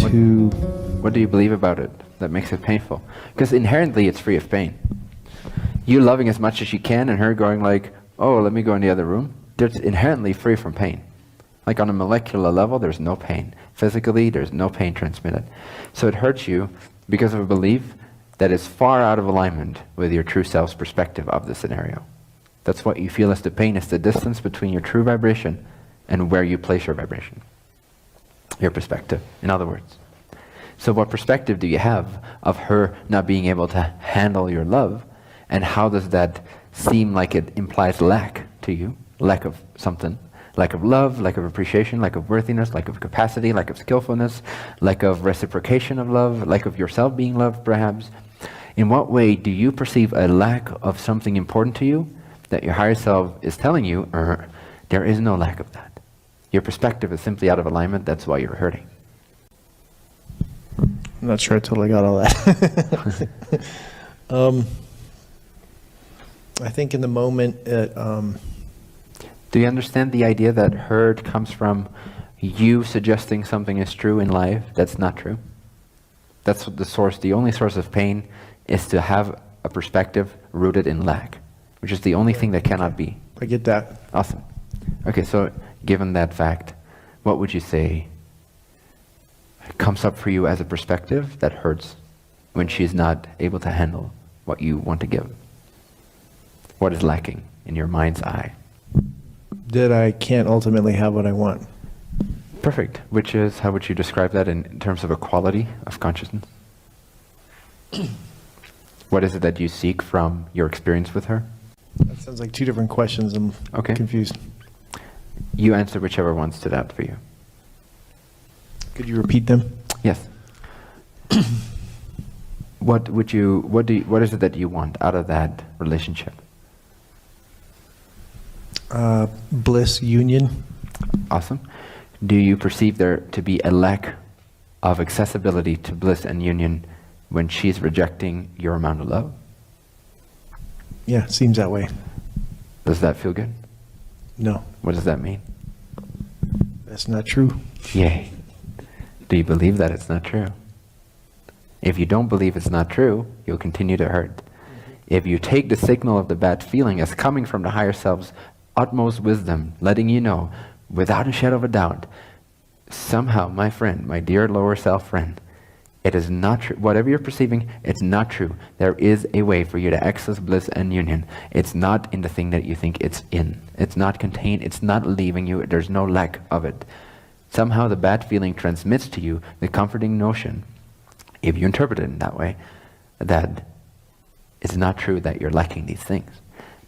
What do you believe about it that makes it painful? Because inherently it's free of pain. You loving as much as you can and her going like, oh, let me go in the other room, it's inherently free from pain. Like on a molecular level, there's no pain. Physically, there's no pain transmitted. So it hurts you because of a belief that is far out of alignment with your true self's perspective of the scenario. That's what you feel as the pain. Is the distance between your true vibration and where you place your vibration. Your perspective, in other words. So what perspective do you have of her not being able to handle your love? And how does that seem like it implies lack to you? Lack of something. Lack of love, lack of appreciation, lack of worthiness, lack of capacity, lack of skillfulness, lack of reciprocation of love, lack of yourself being loved perhaps. In what way do you perceive a lack of something important to you that your higher self is telling you, there is no lack of that. Your perspective is simply out of alignment, that's why you're hurting. I'm not sure I totally got all that. I think in the moment do you understand the idea that hurt comes from you suggesting something is true in life that's not true? That's what the source, the only source of pain is to have a perspective rooted in lack, which is the only thing that cannot be. I get that. Awesome. Okay, so given that fact, what would you say comes up for you as a perspective that hurts when she's not able to handle what you want to give? What is lacking in your mind's eye? That I can't ultimately have what I want. Perfect. Which is, how would you describe that in terms of a quality of consciousness? What is it that you seek from your experience with her? That sounds like two different questions. I'm confused. You answer whichever one stood out for you. Could you repeat them? Yes. What is it that you want out of that relationship? Bliss, union. Awesome. Do you perceive there to be a lack of accessibility to bliss and union when she's rejecting your amount of love? Yeah, seems that way. Does that feel good? No. What does that mean? That's not true. Yay. Do you believe that it's not true? If you don't believe it's not true, you'll continue to hurt. If you take the signal of the bad feeling as coming from the higher self's utmost wisdom, letting you know, without a shadow of a doubt, somehow, my friend, my dear lower self friend, it is not true. Whatever you're perceiving, it's not true. There is a way for you to access bliss and union. It's not in the thing that you think it's in. It's not contained. It's not leaving you. There's no lack of it. Somehow the bad feeling transmits to you the comforting notion, if you interpret it in that way, that it's not true that you're lacking these things.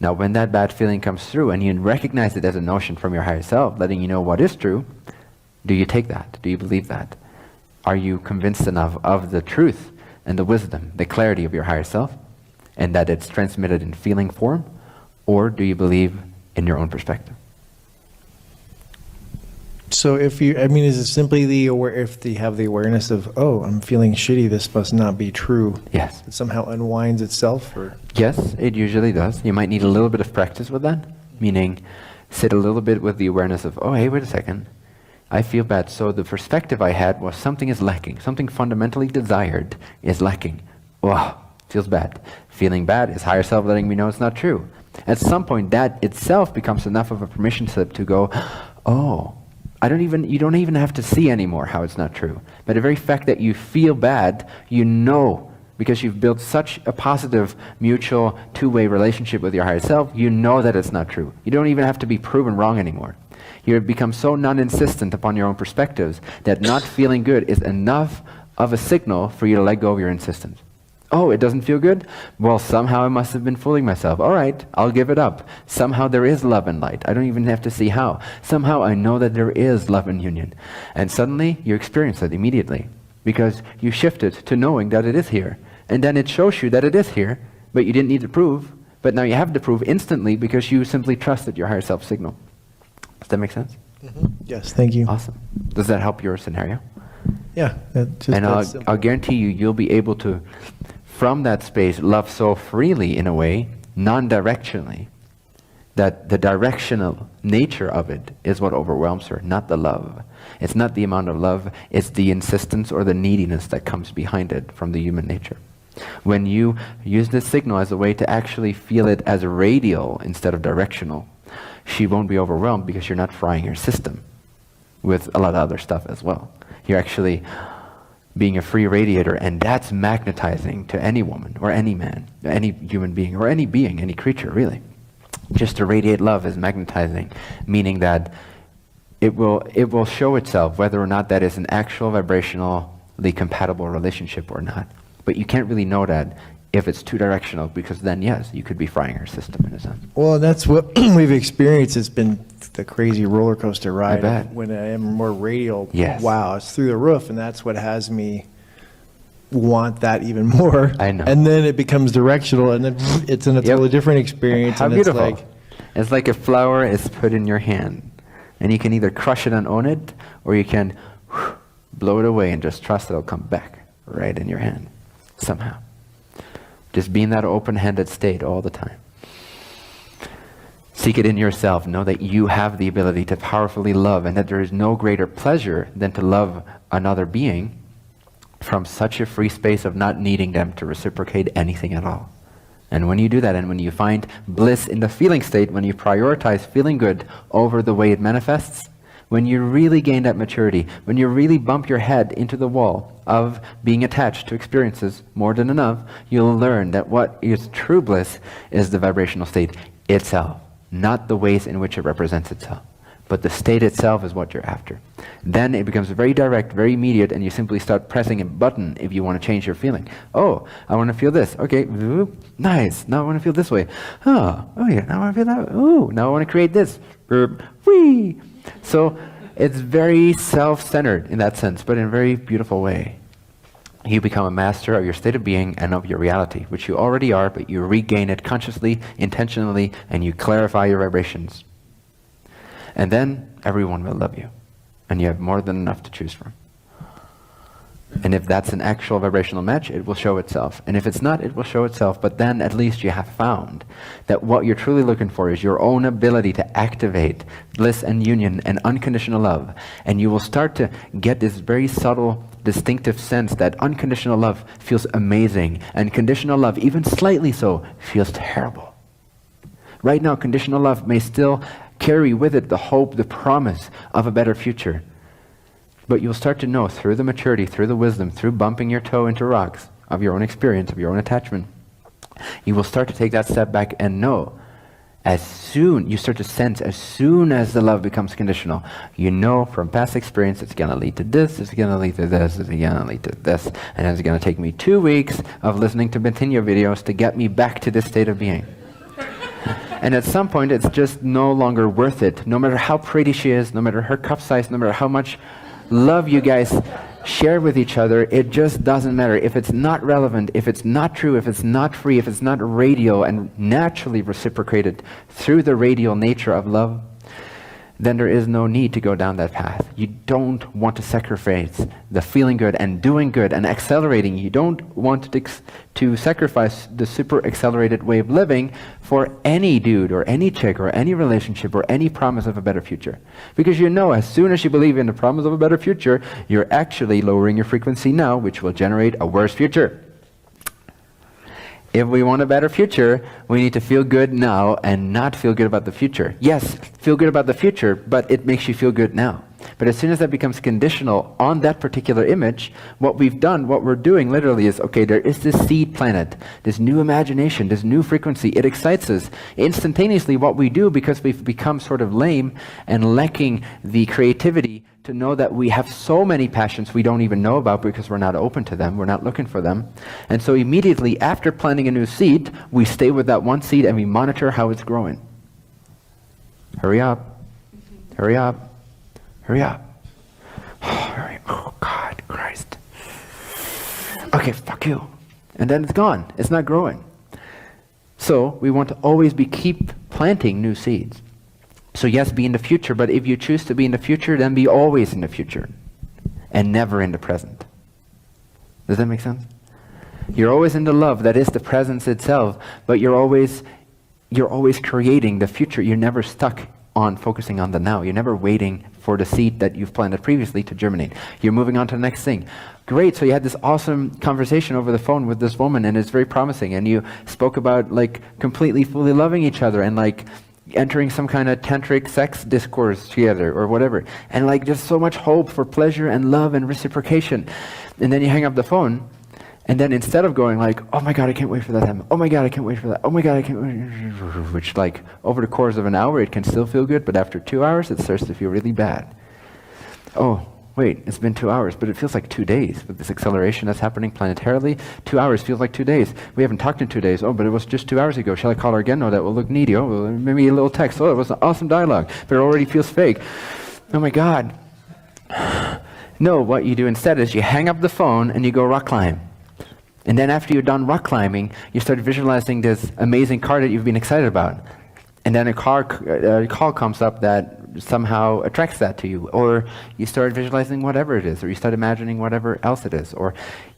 Now, when that bad feeling comes through and you recognize it as a notion from your higher self, letting you know what is true, do you take that? Do you believe that? Are you convinced enough of the truth and the wisdom, the clarity of your higher self, and that it's transmitted in feeling form? Or do you believe in your own perspective? So if you, I mean, is it simply if they have the awareness of, oh, I'm feeling shitty, this must not be true. Yes. It somehow unwinds itself, or? Yes, it usually does. You might need a little bit of practice with that, meaning sit a little bit with the awareness of, oh, hey, wait a second. I feel bad. So the perspective I had was something is lacking. Something fundamentally desired is lacking. Wow, feels bad. Feeling bad is higher self letting me know it's not true. At some point, that itself becomes enough of a permission slip to go, oh, you don't even have to see anymore how it's not true. But the very fact that you feel bad, you know, because you've built such a positive, mutual, two-way relationship with your higher self, you know that it's not true. You don't even have to be proven wrong anymore. You become so non-insistent upon your own perspectives that not feeling good is enough of a signal for you to let go of your insistence. Oh, it doesn't feel good? Well, somehow I must have been fooling myself. All right, I'll give it up. Somehow there is love and light. I don't even have to see how. Somehow I know that there is love and union. And suddenly you experience it immediately because you shifted to knowing that it is here. And then it shows you that it is here, but you didn't need to prove. But now you have to prove instantly because you simply trusted your higher self signal. Does that make sense? Mm-hmm. Yes, thank you. Awesome. Does that help your scenario? Yeah. And I'll guarantee you'll be able to, from that space, love so freely in a way, non-directionally, That the directional nature of it is what overwhelms her, not the love. It's not the amount of love, it's the insistence or the neediness that comes behind it from the human nature. When you use this signal as a way to actually feel it as radial instead of directional, she won't be overwhelmed because you're not frying her system with a lot of other stuff as well. You're actually being a free radiator, and that's magnetizing to any woman or any man, any human being or any being, any creature really. Just to radiate love is magnetizing, meaning that it will show itself whether or not that is an actual vibrationally compatible relationship or not. But you can't really know that if it's two directional, because then yes, you could be frying her system in a sense. Well, that's what we've experienced. It's been the crazy roller coaster ride. I bet. When I am more radial, Yes. wow, it's through the roof, and that's what has me want that even more. I know. And then it becomes directional, and then it's in a totally different experience. How and beautiful. It's like, It's like a flower is put in your hand, and you can either crush it and own it, or you can blow it away and just trust it'll come back right in your hand somehow. Just be in that open-handed state all the time. Seek it in yourself. Know that you have the ability to powerfully love, and that there is no greater pleasure than to love another being from such a free space of not needing them to reciprocate anything at all. And when you do that, and when you find bliss in the feeling state, when you prioritize feeling good over the way it manifests, when you really gain that maturity, when you really bump your head into the wall of being attached to experiences more than enough, you'll learn that what is true bliss is the vibrational state itself, not the ways in which it represents itself. But the state itself is what you're after. Then it becomes very direct, very immediate, and you simply start pressing a button if you want to change your feeling. Oh, I want to feel this. Okay, whoop, nice. Now I want to feel this way. Oh yeah, now I want to feel that. Ooh, now I want to create this. Whee! So it's very self-centered in that sense, but in a very beautiful way. You become a master of your state of being and of your reality, which you already are, but you regain it consciously, intentionally, and you clarify your vibrations. And then everyone will love you, and you have more than enough to choose from. And if that's an actual vibrational match, it will show itself. And if it's not, it will show itself. But then at least you have found that what you're truly looking for is your own ability to activate bliss and union and unconditional love. And you will start to get this very subtle, distinctive sense that unconditional love feels amazing, and conditional love, even slightly so, feels terrible. Right now, conditional love may still carry with it the hope, the promise of a better future. But you'll start to know through the maturity, through the wisdom, through bumping your toe into rocks of your own experience, of your own attachment, you will start to take that step back and know, you start to sense, as soon as the love becomes conditional, you know from past experience it's going to lead to this, it's going to lead to this, it's going to lead to this, and it's going to take me 2 weeks of listening to Bentinho videos to get me back to this state of being. And at some point, it's just no longer worth it. No matter how pretty she is, no matter her cup size, no matter how much love you guys share with each other, it just doesn't matter. If it's not relevant, if it's not true, if it's not free, if it's not radial and naturally reciprocated through the radial nature of love, then there is no need to go down that path. You don't want to sacrifice the feeling good and doing good and accelerating. You don't want to sacrifice the super accelerated way of living for any dude or any chick or any relationship or any promise of a better future. Because you know, as soon as you believe in the promise of a better future, you're actually lowering your frequency now, which will generate a worse future. If we want a better future, we need to feel good now and not feel good about the future. Yes, feel good about the future, but it makes you feel good now. But as soon as that becomes conditional on that particular image, what we're doing literally is, okay, there is this seed planet, this new imagination, this new frequency. It excites us. Instantaneously, what we do, because we've become sort of lame and lacking the creativity to know that we have so many passions we don't even know about because we're not open to them, we're not looking for them. And so immediately after planting a new seed, we stay with that one seed and we monitor how it's growing. Hurry up. Hurry up. Hurry up. Oh, hurry. Oh, God, Christ. Okay, fuck you. And then it's gone. It's not growing. So we want to always keep planting new seeds. So yes, be in the future, but if you choose to be in the future, then be always in the future and never in the present. Does that make sense? You're always in the love, that is the presence itself, but you're always you're always creating the future. You're never stuck on focusing on the now. You're never waiting for the seed that you've planted previously to germinate. You're moving on to the next thing. Great, so you had this awesome conversation over the phone with this woman, and it's very promising, and you spoke about like completely, fully loving each other, and like entering some kind of tantric sex discourse together, or whatever, and like just so much hope for pleasure and love and reciprocation. And then you hang up the phone, and then instead of going like, oh my God, I can't wait for that time. Oh my God, I can't wait for that. Oh my God, I can't wait. Which like over the course of an hour, it can still feel good, but after 2 hours, it starts to feel really bad. Oh, wait, it's been 2 hours, but it feels like 2 days with this acceleration that's happening planetarily. 2 hours feels like 2 days. We haven't talked in 2 days. Oh, but it was just 2 hours ago. Shall I call her again? No, that will look needy. Oh, well, maybe a little text. Oh, it was an awesome dialogue, but it already feels fake. Oh my God. No, what you do instead is you hang up the phone and you go rock climb. And then after you're done rock climbing, you start visualizing this amazing car that you've been excited about. And then a call comes up that somehow attracts that to you. Or you start visualizing whatever it is, or you start imagining whatever else it is. Or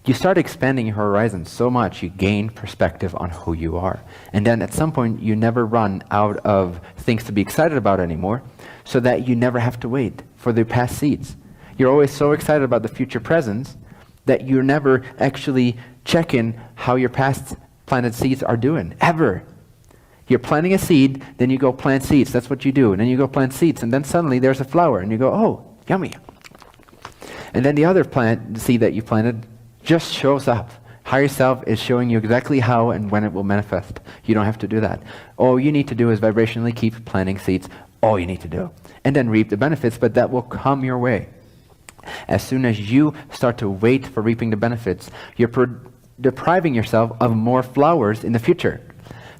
you start expanding your horizon so much, you gain perspective on who you are. And then at some point, you never run out of things to be excited about anymore, so that you never have to wait for the past seeds. You're always so excited about the future presents that you're never actually checking how your past planted seeds are doing, ever. You're planting a seed, then you go plant seeds. That's what you do. And then you go plant seeds, and then suddenly there's a flower, and you go, oh, yummy. And then the other seed that you planted just shows up. Higher self is showing you exactly how and when it will manifest. You don't have to do that. All you need to do is vibrationally keep planting seeds. All you need to do. And then reap the benefits, but that will come your way. As soon as you start to wait for reaping the benefits, you're depriving yourself of more flowers in the future.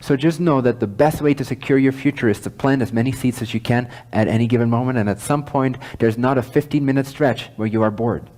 So just know that the best way to secure your future is to plant as many seeds as you can at any given moment, and at some point, there's not a 15-minute stretch where you are bored.